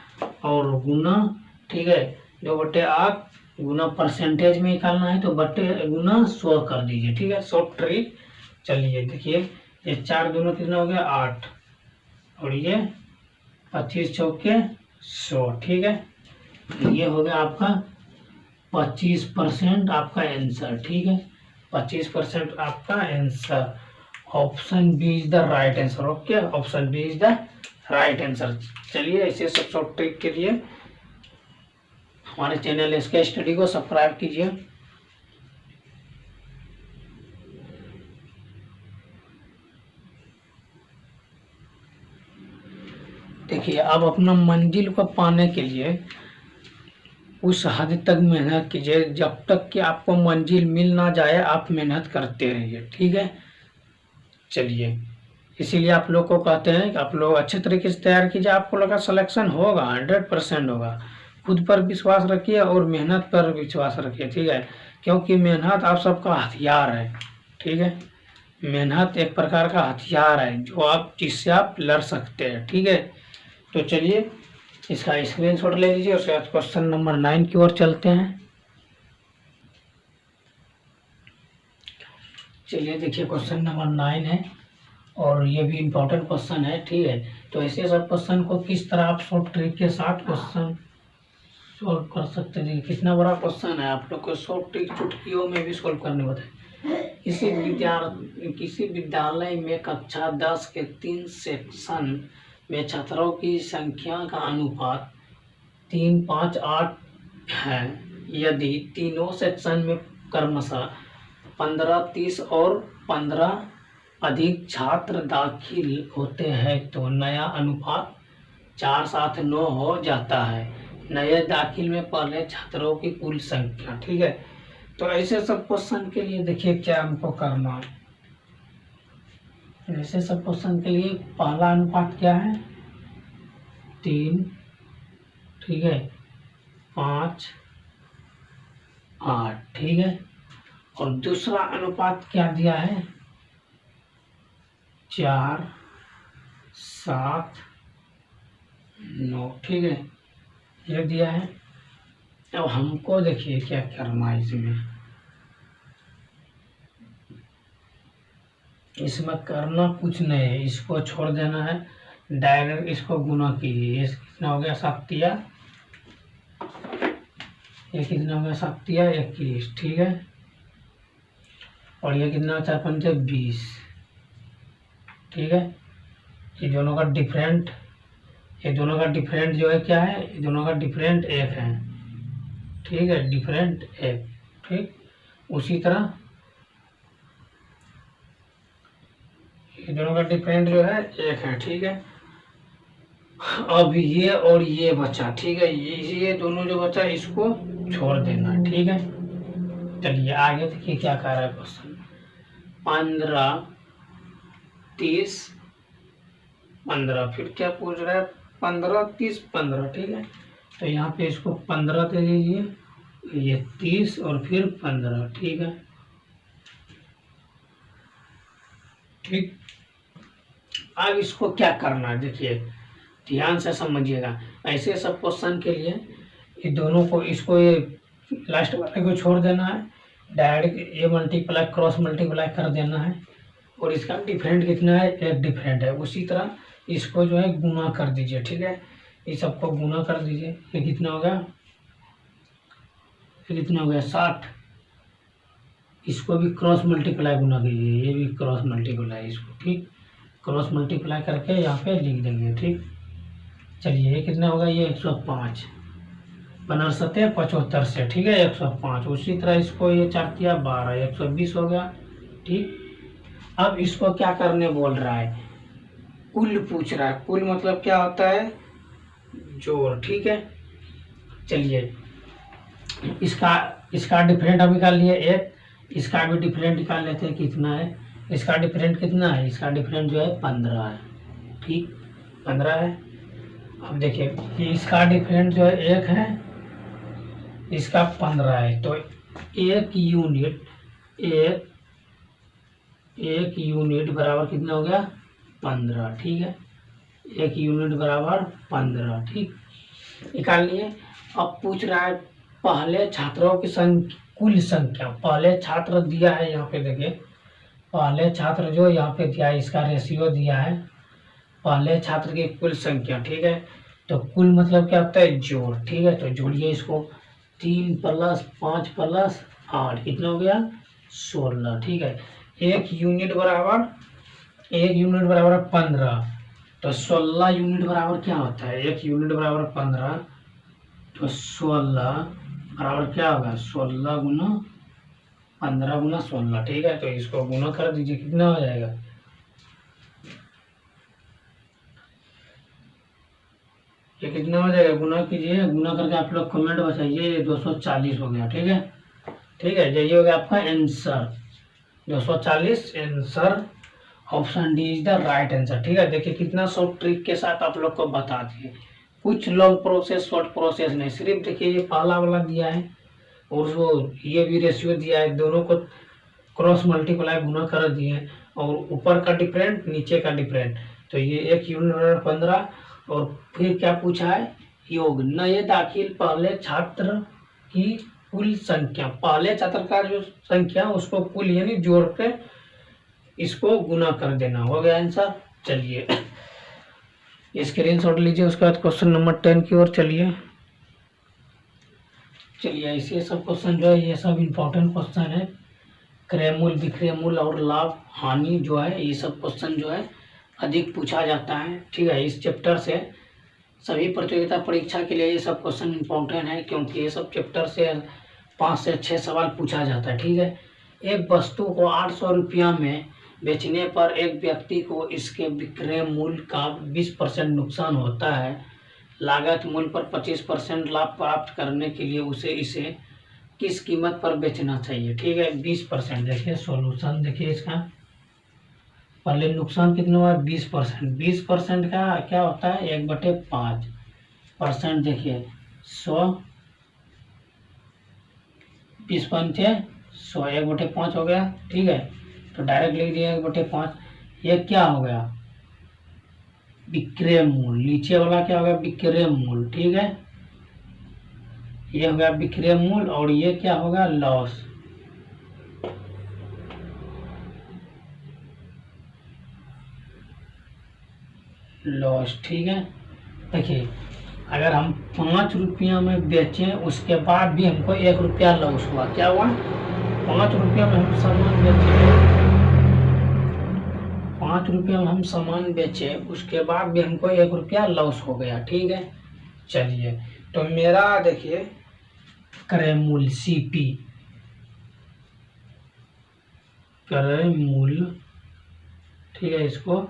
और गुना। ठीक है, 2/8 गुना परसेंटेज में निकालना है, तो बटे गुना 100 कर दीजिए। ठीक है, 100 ट्रिक। चलिए देखिए, ये 4 दूना कितना हो गया, 8, और ये 25 चौके 100। ठीक है, ये हो गया आपका 25% आपका आंसर। ठीक है, 25% आपका answer. Option B is the right answer. Okay, option B is the right answer. चलिए, ऐसे सब शॉर्ट ट्रिक के लिए हमारे चैनल इसके स्टडी को सब्सक्राइब कीजिए। देखिए, अब अपना मंजिल को पाने के लिए उस हद तक मेहनत कीजिए जब तक कि आपको मंजिल मिल ना जाए, आप मेहनत करते रहिए। ठीक है, चलिए, इसीलिए आप लोग को कहते हैं कि आप लोग अच्छे तरीके से तैयार कीजिए, आपको लगा सिलेक्शन होगा, 100% होगा। खुद पर विश्वास रखिए और मेहनत पर विश्वास रखिए। ठीक है, क्योंकि मेहनत आप सबका हथियार है। ठीक है, मेहनत एक प्रकार का हथियार है जो आप जिससे आप लड़ सकते हैं। ठीक है, तो चलिए इसका स्क्रीनशॉट ले लीजिए, उसके बाद क्वेश्चन नंबर 9 की ओर चलते हैं। चलिए देखिए, क्वेश्चन नंबर 9 है, और ये भी इम्पोर्टेंट क्वेश्चन है। ठीक है, तो ऐसे सब क्वेश्चन को किस तरह आप शॉर्ट ट्रिक के साथ क्वेश्चन सॉल्व कर सकते हैं। कितना बड़ा क्वेश्चन है, आप लोग को शॉर्ट ट्रिक चुटकियों में भी सॉल्व करने बताए। किसी विद्यालय में कक्षा 10 के 3 सेक्शन में छात्रों की संख्या का अनुपात 3, 5, 8 है। यदि तीनों सेक्शन में क्रमशः 15, 30 और 15 अधिक छात्र दाखिल होते हैं तो नया अनुपात 4, 7, 9 हो जाता है। नए दाखिल में पहले छात्रों की कुल संख्या। ठीक है, तो ऐसे सब क्वेश्चन के लिए देखिए क्या हमको करना है। ऐसे सब क्वेश्चन के लिए पहला अनुपात क्या है, 3। ठीक है, 5, 8। ठीक है, और दूसरा अनुपात क्या दिया है, 4, 7, 9। ठीक है, ये दिया है। अब हमको देखिए क्या करना है इसमें करना कुछ नहीं है, इसको छोड़ देना है, डायरेक्ट इसको गुना कीजिए। ये कितना हो गया, 7 या, ये कितना हो गया, 7 या 21। ठीक है, और ये कितना, 4, 5, 20। ठीक है, ये दोनों का डिफरेंट, ये दोनों का डिफरेंट जो है क्या है, ये दोनों का डिफरेंट 1 है। ठीक है, डिफरेंट 1। ठीक, उसी तरह ये दोनों का डिफरेंट जो है 1 है। ठीक है, अब ये और ये बचा, ठीक है, ये दोनों जो बचा इसको छोड़ देना, ठीक है। चलिए आगे देखिए क्या कह रहा है क्वेश्चन। 15, 30, 15, फिर क्या पूछ रहा है, 15, 30, 15, ठीक है। तो यहाँ पे इसको 15 दे दीजिए, ये 30 और फिर 15, ठीक है। ठीक, अब इसको क्या करना है देखिए, ध्यान से समझिएगा। ऐसे सब क्वेश्चन के लिए ये दोनों को, इसको ये लास्ट वाले को छोड़ देना है, डायरेक्ट ये मल्टीप्लाई क्रॉस मल्टीप्लाई कर देना है, और इसका डिफरेंट कितना है, एक डिफरेंट है। उसी तरह इसको जो है गुना कर दीजिए, ठीक है, ये सबको गुना कर दीजिए। ये कितना हो गया, ये कितना हो गया 60। इसको भी क्रॉस मल्टीप्लाई गुना कीजिए, ये भी क्रॉस मल्टीप्लाई इसको, ठीक, क्रॉस मल्टीप्लाई करके यहाँ पे लिख देंगे, ठीक। चलिए ये कितना होगा, ये 105 बना सते 75 से, ठीक है, 105। उसी तरह इसको ये 4 किया 12, 120 हो गया, ठीक। अब इसको क्या करने बोल रहा है, कुल पूछ रहा है। कुल मतलब क्या होता है, जोड़, ठीक है। चलिए इसका इसका डिफरेंट हम निकाल लिए एक, इसका भी डिफरेंट निकाल लेते हैं कितना है। इसका डिफरेंट कितना है, इसका डिफरेंट जो है 15 है, ठीक, 15 है। अब देखिए कि इसका डिफरेंट जो है 1 है, इसका 15 है, तो एक यूनिट एक यूनिट बराबर कितना हो गया, 15, ठीक है। एक यूनिट बराबर 15, ठीक, निकाल लिए। अब पूछ रहा है पहले छात्रों की संख्या, कुल संख्या। पहले छात्र दिया है यहाँ पे, देखिए पहले छात्र जो यहाँ पे दिया है, इसका रेशियो दिया है, पहले छात्र की कुल संख्या, ठीक है। तो कुल मतलब क्या होता है, जोड़, ठीक है। तो जोड़िए इसको, 3 + 5 + 8 कितना हो गया, 16, ठीक है। एक यूनिट बराबर 15, तो 16 यूनिट बराबर क्या होता है, एक यूनिट बराबर 15, तो 16 बराबर क्या होगा, 16 गुना 15 गुना 16, ठीक है। तो इसको गुना कर दीजिए, कितना हो जाएगा, ये कितना हो जाएगा, गुना कीजिए, गुना करके आप लोग कमेंट बताइए। ये 240 हो गया, ठीक है, ठीक है। ये हो गया आपका answer, 240 answer. Option D is the right answer, ठीक है। देखिए कितना शॉर्ट ट्रिक के साथ आप लोग को बता दिए, कुछ लॉन्ग प्रोसेस शॉर्ट प्रोसेस नहीं, सिर्फ देखिए ये पहला वाला दिया है और जो ये भी रेशियो दिया है, दोनों को क्रॉस मल्टीप्लाई गुना कर दिए, और ऊपर का डिफरेंट नीचे का डिफरेंट। तो ये एक यूनिट बराबर 15, और फिर क्या पूछा है, योग, नए दाखिल पहले छात्र की कुल संख्या, पहले छात्र का जो संख्या उसको कुल यानी जोड़ के इसको गुना कर देना, हो गया आंसर। चलिए स्क्रीनशॉट लीजिए, उसके बाद क्वेश्चन नंबर 10 की ओर चलिए। ऐसे सब क्वेश्चन जो है ये सब इम्पोर्टेंट क्वेश्चन है। क्रयमूल्य, विक्रयमूल्य और लाभ हानि जो है, ये सब क्वेश्चन जो है अधिक पूछा जाता है, ठीक है। इस चैप्टर से सभी प्रतियोगिता परीक्षा के लिए ये सब क्वेश्चन इम्पोर्टेंट है, क्योंकि ये सब चैप्टर से 5 से 6 सवाल पूछा जाता है, ठीक है। एक वस्तु को 800 रुपया में बेचने पर एक व्यक्ति को इसके विक्रय मूल्य का 20% नुकसान होता है। लागत मूल्य पर 25% लाभ प्राप्त करने के लिए उसे इसे किस कीमत पर बेचना चाहिए, ठीक है। 20%, देखिए सॉल्यूशन देखिए इसका, पहले नुकसान कितना हुआ, 20%। 20% का क्या होता है, 1/5%, देखिए 100, 20 पंचे 100, 1/5 हो गया, ठीक है। तो डायरेक्ट लिख दिया 1/5। ये क्या हो गया, विक्रय मूल्य, नीचे वाला क्या होगा, विक्रय मूल्य, ठीक है। ये हो गया विक्रय मूल्य, और ये क्या होगा, लॉस, ठीक है। देखिए अगर हम 5 रुपया में बेचें, उसके बाद भी हमको 1 रुपया लॉस हुआ, क्या हुआ, 5 रुपया में हम सामान बेचे, 5 रुपया में हम सामान बेचे, उसके बाद भी हमको 1 रुपया लॉस हो गया, ठीक है। चलिए तो मेरा देखिए क्रय मूल्य CP, क्रय मूल्य, ठीक है, इसको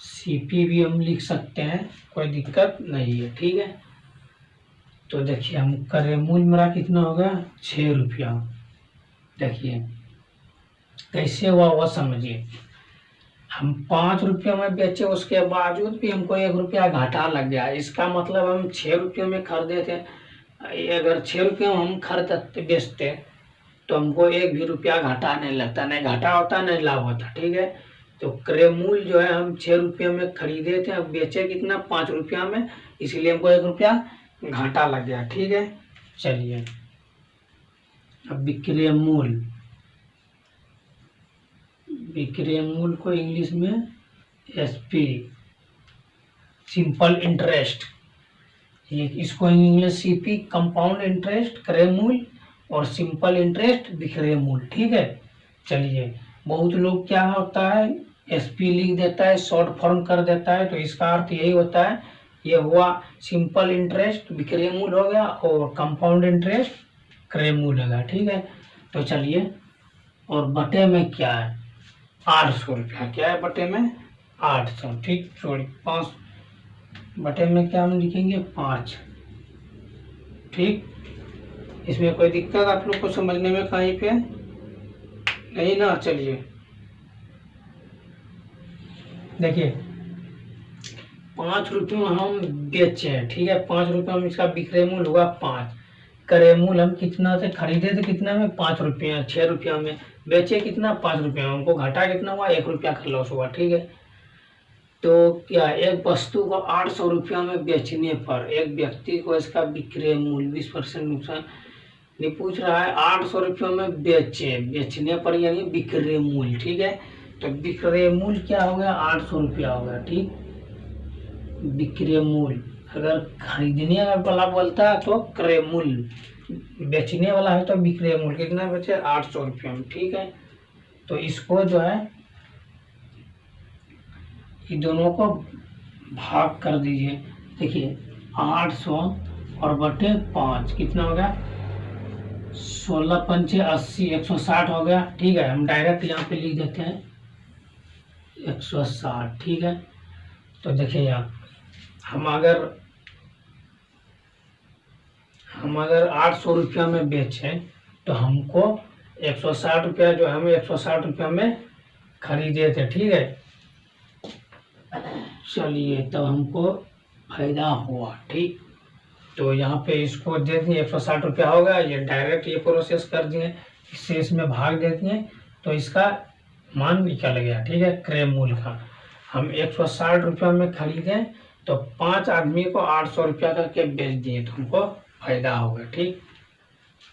सीपी भी हम लिख सकते हैं, कोई दिक्कत नहीं है, ठीक है। तो देखिए हम क्रय मूल्य मेरा कितना होगा, 6 रुपया। देखिए कैसे हुआ वो समझिए, हम 5 रुपये में बेचे, उसके बावजूद भी हमको 1 रुपया घाटा लग गया। इसका मतलब हम 6 रुपये में खरीदे थे, अगर 6 रुपये में हम खरीदते बेचते तो हमको 1 भी रुपया घाटा नहीं लगता, नहीं घाटा होता नहीं लाभ होता, ठीक है। तो क्रय मूल्य जो है हम 6 रुपये में खरीदे थे, अब बेचे कितना, 5 रुपया में, इसलिए हमको 1 रुपया घाटा लग गया, ठीक है। चलिए अब विक्रय मूल्य, विक्रय मूल्य को इंग्लिश में एसपी, सिंपल इंटरेस्ट, ये इसको इंग्लिश सीपी, कंपाउंड इंटरेस्ट क्रय मूल्य, और सिंपल इंटरेस्ट विक्रय मूल्य, ठीक है। चलिए बहुत लोग क्या होता है एसपी लिख देता है, शॉर्ट फॉर्म कर देता है, तो इसका अर्थ यही होता है, ये हुआ सिंपल इंटरेस्ट विक्रय मूल्य हो गया, और कंपाउंड इंटरेस्ट क्रय मूल्य होगा, ठीक है। तो चलिए, और बटे में क्या है, 800 रुपया, क्या है बटे में 800, ठीक, सॉरी 5, बटे में क्या हम लिखेंगे 5, ठीक। इसमें कोई दिक्कत आप लोग को समझने में कहीं पे नहीं ना। चलिए देखिए 5 रुपये में हम बेचे हैं, ठीक है, 5 रुपये में इसका विक्रय मूल्य हुआ 5, क्रय मूल्य हम कितना से खरीदे थे, कितना में 5 रुपये, 6 रुपया में बेचे कितना 5 रुपये में, हमको घाटा कितना हुआ 1 रुपया का लॉस हुआ, ठीक है। तो क्या एक वस्तु को 800 रुपया में बेचने पर एक व्यक्ति को इसका विक्रय मूल्य 20% नुकसान नहीं पूछ रहा है, 800 रुपये में बेचने पर यानी विक्रय मूल्य, ठीक है। तो विक्रय मूल्य क्या हो गया 800 रुपया हो गया, ठीक। विक्रय मूल्य अगर खरीदने वाला बोलता है तो क्रय मूल्य, बेचने वाला है तो विक्रय मूल्य कितना बचे 800 रुपये में, ठीक है। तो इसको जो है ये दोनों को भाग कर दीजिए, देखिए 800 और बटे 5 कितना हो गया 16 पंचे 80, 160 हो गया, ठीक है। हम डायरेक्ट यहाँ पे लिख देते हैं 160, ठीक है। तो देखिए यहाँ हम अगर 800 रुपया में बेचें तो हमको 160 रुपया जो हमें 160 रुपया में खरीदे थे, ठीक है। चलिए तब हमको फायदा हुआ, ठीक। तो यहाँ पे इसको दे दिए 160 रुपया होगा, ये डायरेक्ट ये प्रोसेस कर दिए, इससे इसमें भाग दे दिए तो इसका मान निकल गया, ठीक है, क्रय मूल्य का। हम 160 रुपया में खरीदें तो 5 आदमी को 800 रुपया करके बेच दिए तो हमको फायदा होगा, ठीक।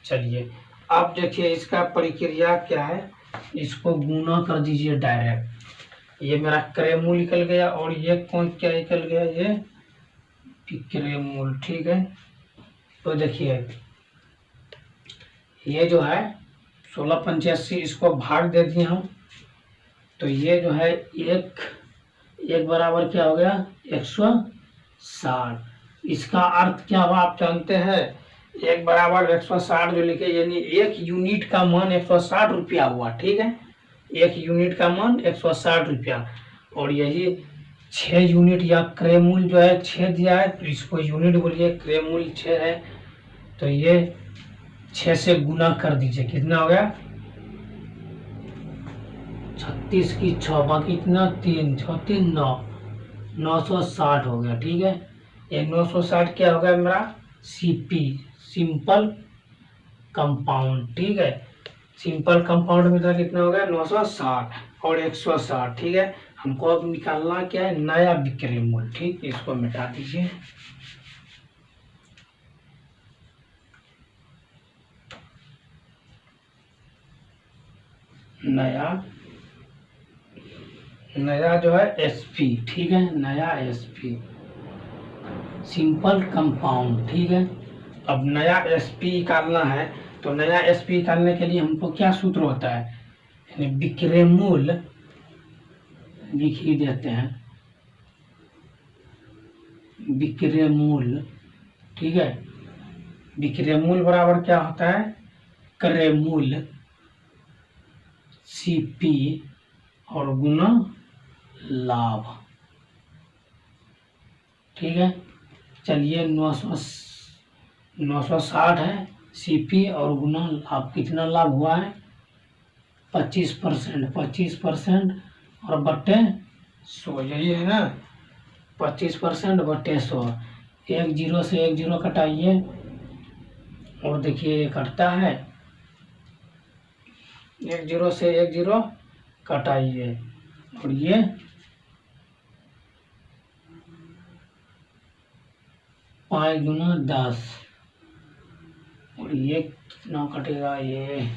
चलिए अब देखिए इसका प्रक्रिया क्या है, इसको गुना कर दीजिए डायरेक्ट, ये मेरा क्रय मूल्य निकल गया, और ये कौन क्या निकल गया, ये विक्रय मूल्य, ठीक है। तो देखिए ये जो है 16 पंचे 80, इसको भाग दे दिए हम, तो ये जो है एक बराबर क्या हो गया 160। इसका अर्थ क्या हुआ आप जानते हैं, 1 बराबर 160 जो लिखे यानी 1 यूनिट का मान 160 रुपया हुआ, ठीक है। 1 यूनिट का मान 160 रुपया, और यही 6 यूनिट या क्रय मूल्य जो है 6 दिया है, तो इसको यूनिट बोलिए, क्रय मूल्य 6 है, तो ये 6 से गुना कर दीजिए, कितना हो गया 36 की 6 बाकी कितना 3 6 3 9, 960 हो गया, ठीक है। ये 960 क्या हो गया मेरा सीपी, सिंपल कंपाउंड, ठीक है। सिंपल कंपाउंड में था कितना हो गया 960 और 160, ठीक है। हमको अब निकालना क्या है नया विक्रय मूल्य, ठीक। इसको मिटा दीजिए, नया जो है एसपी, ठीक है, नया एसपी सिंपल कंपाउंड, ठीक है। अब नया एसपी निकालना है, तो नया एसपी निकालने के लिए हमको क्या सूत्र होता है, यानी विक्रय मूल्य लिख ही देते हैं, विक्रय मूल्य, ठीक है। विक्रय मूल्य बराबर क्या होता है क्रय मूल्य सीपी और गुना लाभ, ठीक है। चलिए 960 है CP और गुना लाभ, कितना लाभ हुआ है 25%, 25% और बट्टे 100, यही है ना 25% बट्टे 100। एक जीरो से एक जीरो कटाइए और देखिए ये कटता है, एक जीरो से एक जीरो कटाइए और ये 5 गुना 10 और ये कितना कटेगा, ये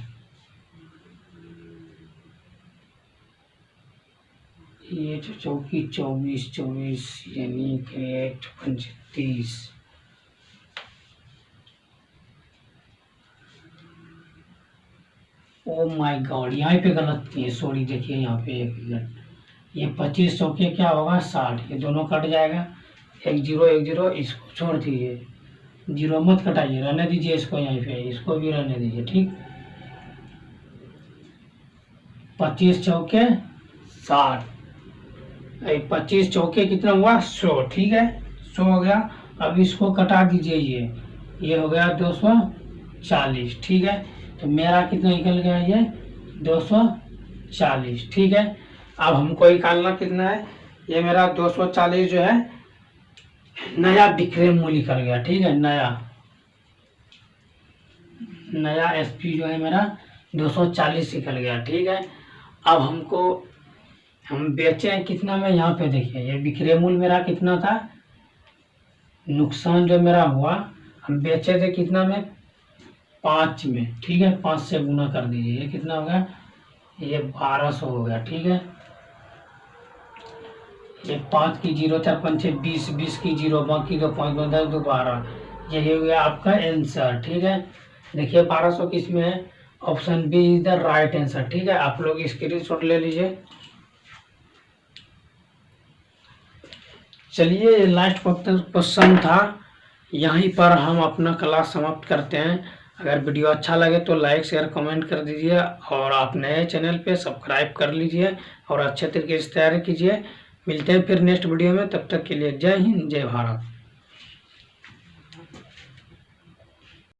चौकी 24 यानी कि 35। ओ माय गॉड, यहाँ पे गलत किए, सॉरी। देखिए यहाँ पे एक मिनट, ये 25 चौके क्या होगा 60, ये दोनों कट जाएगा, एक जीरो इसको छोड़ दीजिए, जीरो मत कटाइए, रहने दीजिए इसको, यहीं पे इसको भी रहने दीजिए, ठीक। 25 चौके 60, 25 चौके कितना हुआ 100, ठीक है 100 हो गया। अब इसको कटा दीजिए, ये हो गया 240, ठीक है। तो मेरा कितना निकल गया, ये 240, ठीक है। अब हमको निकालना कितना है, ये मेरा 240 जो है नया विक्रय मूल्य निकल गया, ठीक है। नया SP जो है मेरा 240 निकल गया, ठीक है। अब हम बेचे हैं कितना में, यहाँ पे देखिए ये विक्रय मूल्य मेरा कितना था, नुकसान जो मेरा हुआ, हम बेचे थे कितना में 5 में, ठीक है। 5 से गुना कर दीजिए, ये कितना हो गया, ये 1200 हो गया, ठीक है। ये 5 की जीरो, 4 5 6 20, 20 की जीरो, बाकी का 5 10 2 12, यही हो गया आपका आंसर, ठीक है। देखिए 1200 किस में है, option B is the right answer, ठीक है। आप लोग स्क्रीनशॉट ले लीजिए। चलिए ये लास्ट क्वेश्चन था, यहीं पर हम अपना क्लास समाप्त करते हैं। अगर वीडियो अच्छा लगे तो लाइक शेयर कमेंट कर दीजिए और आप नए चैनल पे सब्सक्राइब कर लीजिए और अच्छे तरीके से तैयारी कीजिए। मिलते हैं फिर नेक्स्ट वीडियो में, तब तक के लिए जय हिंद जय भारत।